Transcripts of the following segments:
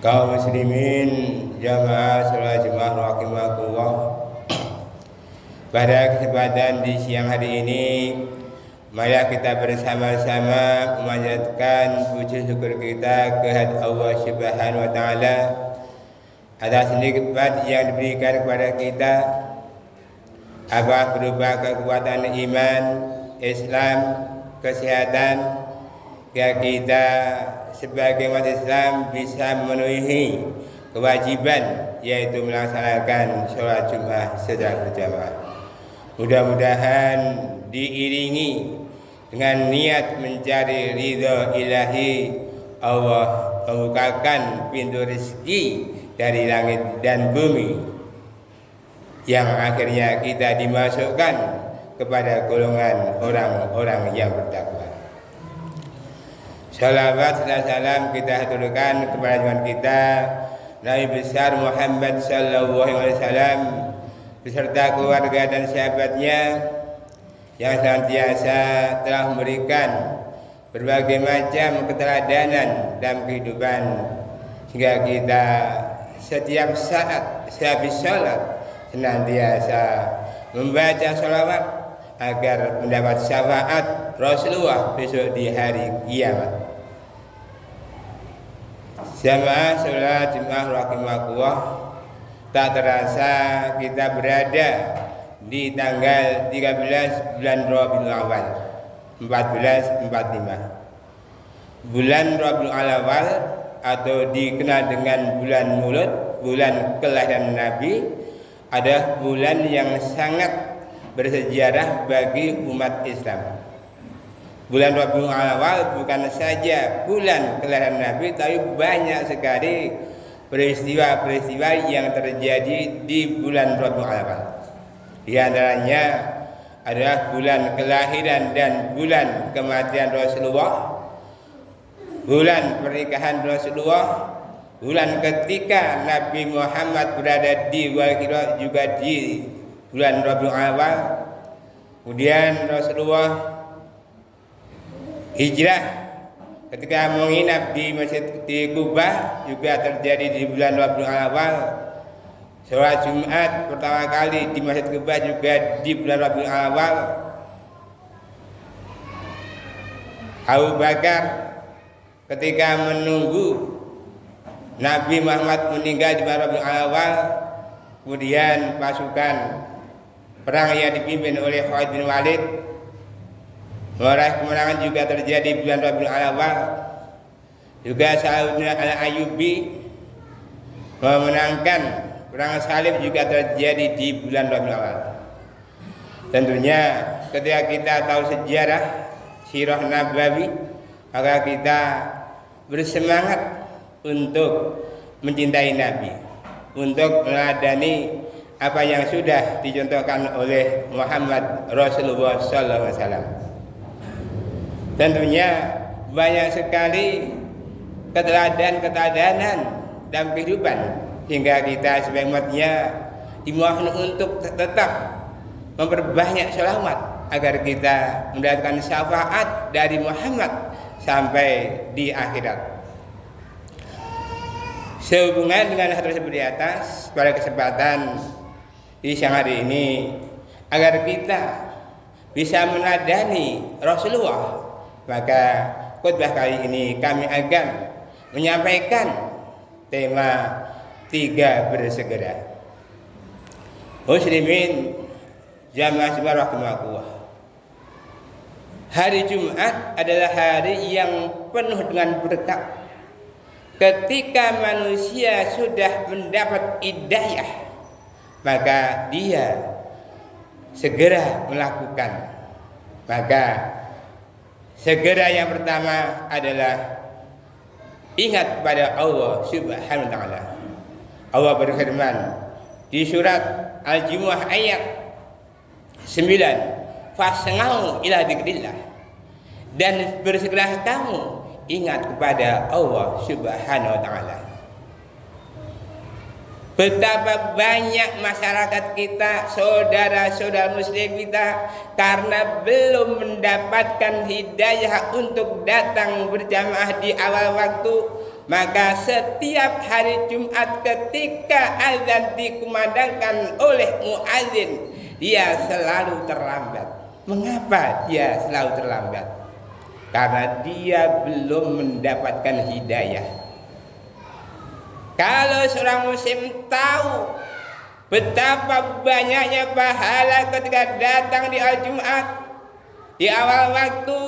Kaum muslimin jamaah salat Jumat rahimakumullah. Pada kesempatan di siang hari ini, mari kita bersama-sama memanjatkan puji syukur kita kehadirat Allah Subhanahu wa taala atas nikmat yang diberikan kepada kita, apa berupa kekuatan iman, Islam, kesehatan, ya kita sebagai umat Islam bisa memenuhi kewajiban yaitu melaksanakan sholat Jumat secara berjamaah. Mudah-mudahan diiringi dengan niat mencari ridha ilahi, Allah membukakan pintu rezeki dari langit dan bumi yang akhirnya kita dimasukkan kepada golongan orang-orang yang bertakwa. Salawat dan salam kita haturkan kepada Tuhan kita Nabi besar Muhammad sallallahu alaihi wasallam beserta keluarga dan sahabatnya yang senantiasa telah memberikan berbagai macam keteladanan dalam kehidupan, sehingga kita setiap saat sehabis sholat senantiasa membaca sholawat agar mendapat syafaat Rasulullah besok di hari kiamat. Jamaah sholat Jumat rahimakumullah, tak terasa kita berada di tanggal 13 bulan Rabiul Awal 1445. Bulan Rabiul Awal atau dikenal dengan bulan Maulud, bulan kelahiran Nabi, adalah bulan yang sangat bersejarah bagi umat Islam. Bulan Rabiul Awal bukan saja bulan kelahiran Nabi, tapi banyak sekali peristiwa-peristiwa yang terjadi di bulan Rabiul Awal. Di antaranya adalah bulan kelahiran dan bulan kematian Rasulullah, bulan pernikahan Rasulullah, bulan ketika Nabi Muhammad berada di Waqirah juga di bulan Rabiul Awal. Kemudian Rasulullah hijrah ketika menginap di Masjid di Kubah juga terjadi di bulan Rabiul Awal. Sholat Jumat pertama kali di Masjid Kubah juga di bulan Rabiul Awal. Abu Bakar ketika menunggu Nabi Muhammad meninggal di bulan Rabiul Awal, kemudian pasukan perang yang dipimpin oleh Khalid bin Walid meraih kemenangan juga terjadi di bulan Rabiul Awal. Juga Sayyidina Al-Ayyubi memenangkan perang salib juga terjadi di bulan Rabiul Awal. Tentunya ketika kita tahu sejarah sirah Nabawi, maka kita bersemangat untuk mencintai Nabi, untuk meladani apa yang sudah dicontohkan oleh Muhammad Rasulullah sallallahu alaihi wasallam. Tentunya banyak sekali keteladanan dalam kehidupan, hingga kita sebagai umatnya dimohon untuk tetap memperbanyak sholawat agar kita mendapatkan syafaat dari Muhammad sampai di akhirat. Sehubungan dengan hal tersebut di atas, pada kesempatan di siang hari ini, agar kita bisa meneladani Rasulullah, maka khutbah kali ini kami akan menyampaikan tema 3 bersegera. Muslimin jamaah rahimakumullah. Hari Jumat adalah hari yang penuh dengan berkah. Ketika manusia sudah mendapat hidayah, maka dia segera melakukan. Maka segera yang pertama adalah ingat kepada Allah Subhanahu wa taala. Allah berfirman di surat Al-Jumu'ah ayat 9, "Fas'au ila dzikrillah." Dan bersegeralah kamu ingat kepada Allah Subhanahu wa taala. Betapa banyak masyarakat kita, saudara-saudara muslim kita, karena belum mendapatkan hidayah untuk datang berjamaah di awal waktu, maka setiap hari Jumat ketika azan dikumandangkan oleh muadzin, dia selalu terlambat. Mengapa dia selalu terlambat? Karena dia belum mendapatkan hidayah. Kalau seorang muslim tahu betapa banyaknya pahala ketika datang di hari Jumat di awal waktu,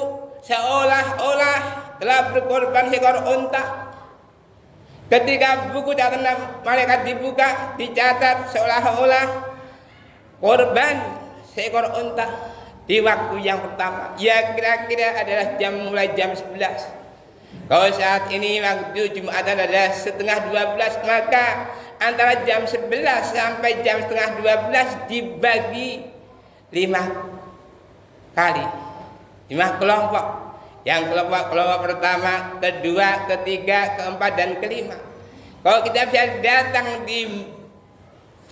seolah-olah telah berkorban seekor unta. Ketika buku catatan malaikat dibuka, dicatat seolah-olah korban seekor unta di waktu yang pertama. Ya kira-kira adalah mulai jam 11. Kalau saat ini waktu Jumatan adalah setengah 12, maka antara jam 11 sampai jam setengah 12 dibagi 5 kali, 5 kelompok. Yang kelompok pertama, kedua, ketiga, keempat, dan kelima. Kalau kita bisa datang di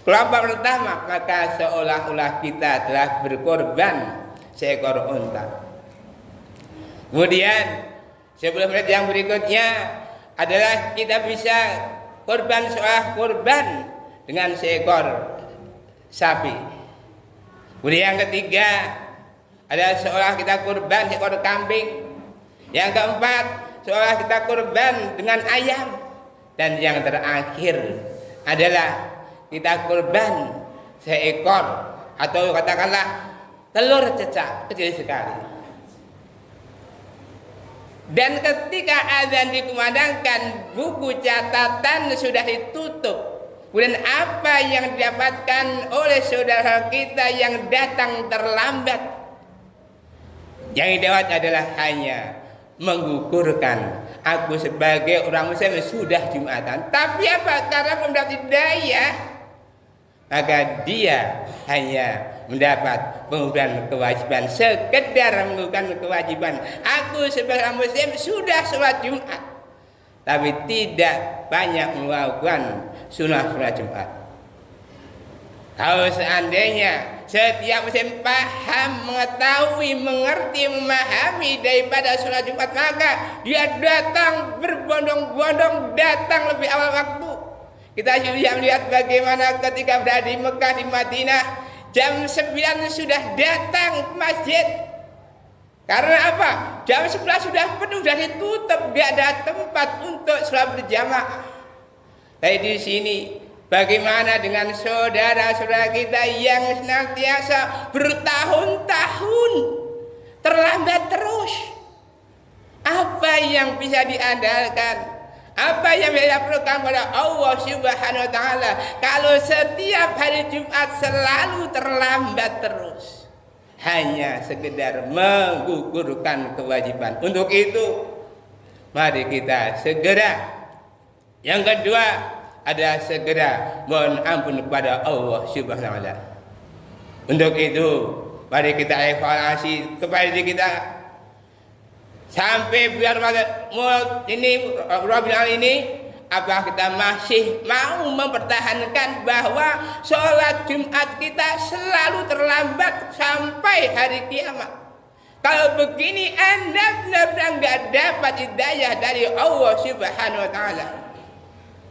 kelompok pertama, maka seolah-olah kita telah berkorban seekor unta. Kemudian 10 menit yang berikutnya adalah kita bisa korban dengan seekor sapi. Kemudian yang ketiga adalah seolah kita korban seekor kambing. Yang keempat seolah kita korban dengan ayam. Dan yang terakhir adalah kita korban seekor atau katakanlah telur cecak kecil sekali. Dan ketika azan dikumandangkan, buku catatan sudah ditutup. Kemudian apa yang didapatkan oleh saudara kita yang datang terlambat? Yang didapat adalah hanya menggugurkan, aku sebagai orang muslim sudah Jumatan. Tapi apa? Karena belum dapat hidayah, maka dia hanya mendapat pengguguran kewajiban, sekedar menggugurkan kewajiban. Aku sebagai muslim sudah sholat Jumat, tapi tidak banyak melakukan sunnah-sunnah Jumat. Kalau seandainya setiap muslim paham, mengetahui, mengerti, memahami daripada sholat Jumat, maka dia datang berbondong-bondong, datang lebih awal waktu. Kita sudah melihat bagaimana ketika berada di Mekah, di Madinah, jam 9 sudah datang ke masjid. Karena apa? Jam 11 sudah penuh, sudah ditutup, tidak ada tempat untuk sholat berjamaah. Tapi di sini bagaimana dengan saudara-saudara kita yang senantiasa bertahun-tahun terlambat terus? Apa yang bisa diandalkan? Apa yang dilaporkan pada Allah Subhanahu wa taala kalau setiap hari Jumat selalu terlambat terus? Hanya sekedar menggugurkan kewajiban. Untuk itu mari kita segera. Yang kedua adalah segera mohon ampun kepada Allah Subhanahu wa taala. Untuk itu mari kita evaluasi kepada diri kita. Sampai bulan Ramadan ini, apakah kita masih mau mempertahankan bahwa sholat Jumat kita selalu terlambat sampai hari kiamat? Kalau begini Anda benar-benar nggak dapat hidayah dari Allah Subhanahu wa taala.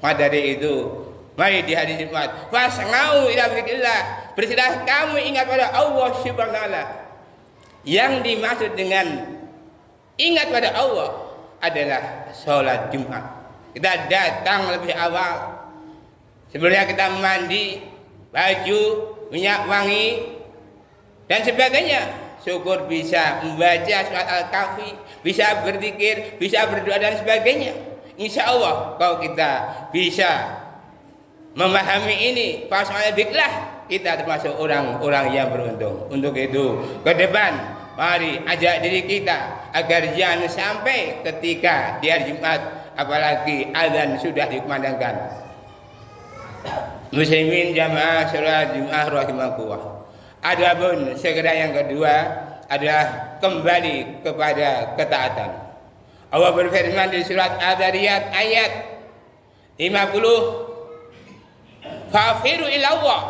Maka dari itu, mari di hari Jumat fas'au ila dzikrillah, bersilah kamu ingat pada Allah Subhanahu wa taala. Yang dimaksud dengan ingat pada Allah adalah sholat Jumat. Kita datang lebih awal. Sebelumnya kita mandi, baju, minyak wangi, dan sebagainya. Syukur bisa membaca surat Al-Kahfi, bisa berzikir, bisa berdoa dan sebagainya. Insya Allah kalau kita bisa memahami ini, fas'alillah, kita termasuk orang-orang yang beruntung. Untuk itu ke depan mari ajak diri kita agar jangan sampai ketika di hari Jumat apalagi azan sudah dikumandangkan. Muslimin jamaah salat Jumat rahimakumullah. Adapun segera yang kedua adalah kembali kepada ketaatan. Allah berfirman di surat Al-Dzariyat ayat 50, "Fafiru ila Allah."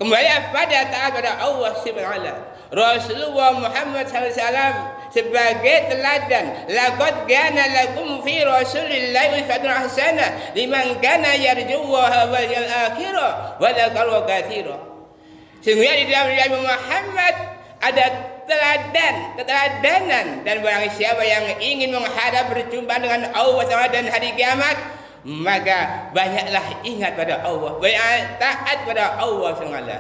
Kembali pada taat pada Allah Subhanahu wa taala. Rasulullah Muhammad SAW sebagai teladan. Laqad kana lakum fi Rasulillahi uswatun hasanah liman kana yarjullaha wal yawmal akhir wa dzakara katsira. Sungguhnya di dalam Nabi Muhammad ada keteladanan, dan barang siapa yang ingin menghadap berjumpa dengan Allah Ta'ala dan hari kiamat, maka banyaklah ingat pada Allah, banyak taat pada Allah SWT.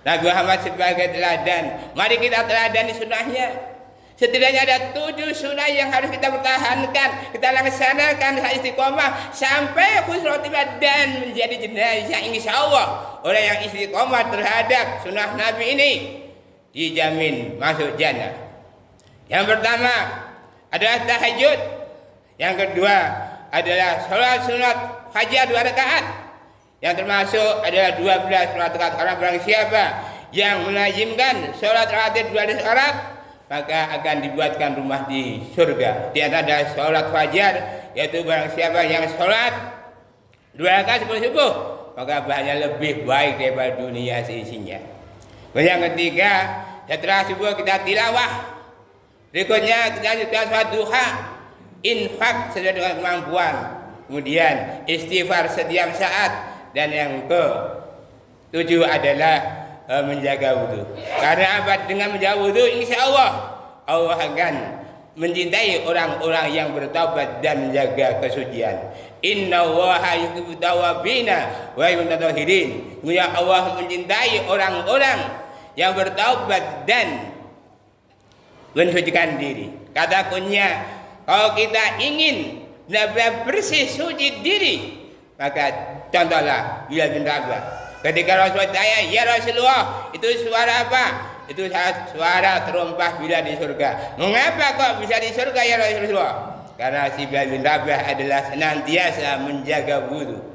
Nabi Muhammad sebagai teladan, mari kita teladani sunnahnya. Setidaknya ada 7 sunnah yang harus kita pertahankan, kita laksanakan istiqomah sampai husnul khotimah dan menjadi jenazah. Insya Allah orang yang istiqomah terhadap sunnah Nabi ini dijamin masuk jannah. Yang pertama adalah tahajud. Yang kedua adalah sholat sunat fajar 2 rakaat. Yang termasuk adalah 12 rakaat. Karena barang siapa yang melazimkan sholat rawatib 12 rakaat, maka akan dibuatkan rumah di surga. Di antara adalah sholat fajar, yaitu barang siapa yang sholat 2 rakaat sebelum subuh, maka bahannya lebih baik daripada dunia seisinya. Yang ketiga, setelah subuh kita tilawah. Berikutnya kita juga sholat duha, infak sesuai dengan kemampuan. Kemudian istighfar setiap saat. Dan yang ke-7 adalah menjaga wudhu. Karena apa? Dengan menjaga wudhu, insya Allah Allah akan mencintai orang-orang yang bertaubat dan menjaga kesucian. Inna Allaha yuhibbu tawwabina wa yuhibbu mutatahhirin. Ya Allah mencintai orang-orang yang bertaubat dan mensucikan diri. Kata kuncinya, kalau kita ingin benar-benar bersih suci diri, maka contohlah Bilal bin Rabah. Ketika Rasulullah tanya, ya Rasulullah, itu suara apa? Itu suara terompah Bilal di surga. Mengapa kok bisa di surga ya Rasulullah? Karena si Bilal bin Rabah adalah senantiasa menjaga wudu.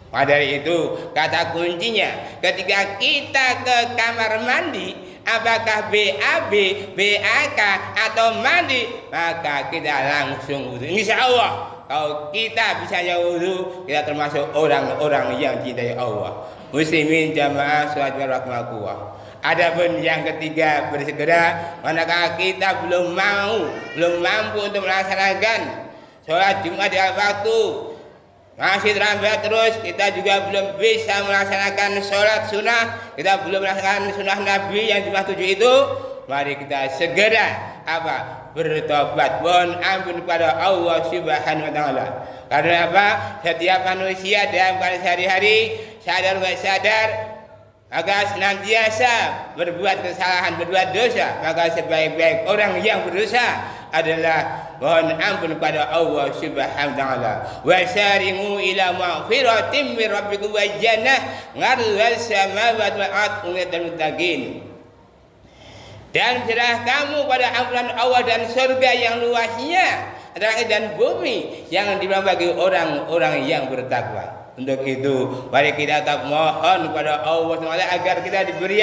Maka dari itu kata kuncinya, ketika kita ke kamar mandi, apakah BAB, BAK atau mandi, maka kita langsung wudu. Insya Allah kalau kita bisa wudu, kita termasuk orang-orang yang cintai Allah. Muslimin jamaah sholat warahmatullah. Adapun yang ketiga, bersegera manakala kita belum mampu untuk melaksanakan sholat Jumat di waktu, masih terlambat terus, kita juga belum bisa melaksanakan sholat sunnah, kita belum melaksanakan sunnah Nabi yang jumlah 7 itu, mari kita segera bertobat, mohon ampun kepada Allah Subhanahu wa Ta'ala. Karena apa? Setiap manusia dalam keadaan sehari-hari, sadar nggak sadar, maka senantiasa berbuat kesalahan, berbuat dosa. Maka sebaik-baik orang yang berdosa adalah mohon ampun kepada Allah Subhanahu wa Ta'ala. Wasari'u ila maghfiratin min rabbikum wa jannah 'arduhas samawati wal ardu uiddat lil muttaqin. Dan serah kamu pada ampunan Allah dan surga yang luasnya adalah dan bumi yang diberikan bagi orang-orang yang bertakwa. Untuk itu mari kita tetap mohon kepada Allah SWT agar kita diberi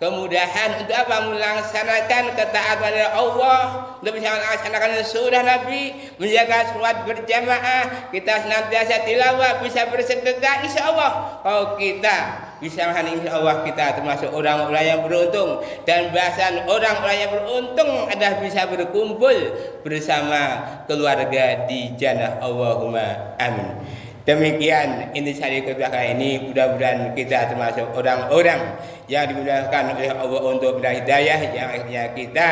kemudahan untuk melaksanakan ketaatan kepada Allah, untuk bisa melaksanakan sunnah Nabi, menjaga sholat berjamaah, kita senantiasa tilawah, bisa bersedekah. Insya Allah kalau kita bisa insya Allah kita termasuk orang-orang yang beruntung. Dan bahasan orang-orang yang beruntung adalah bisa berkumpul bersama keluarga di jannah. Allahumma amin. Demikian intisari khutbah kali ini, mudah-mudahan kita termasuk orang-orang yang dimudahkan oleh Allah untuk berhidayah, yang akhirnya kita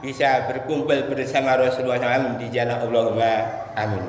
bisa berkumpul bersama Rasulullah SAW di jannah. Allahumma amin.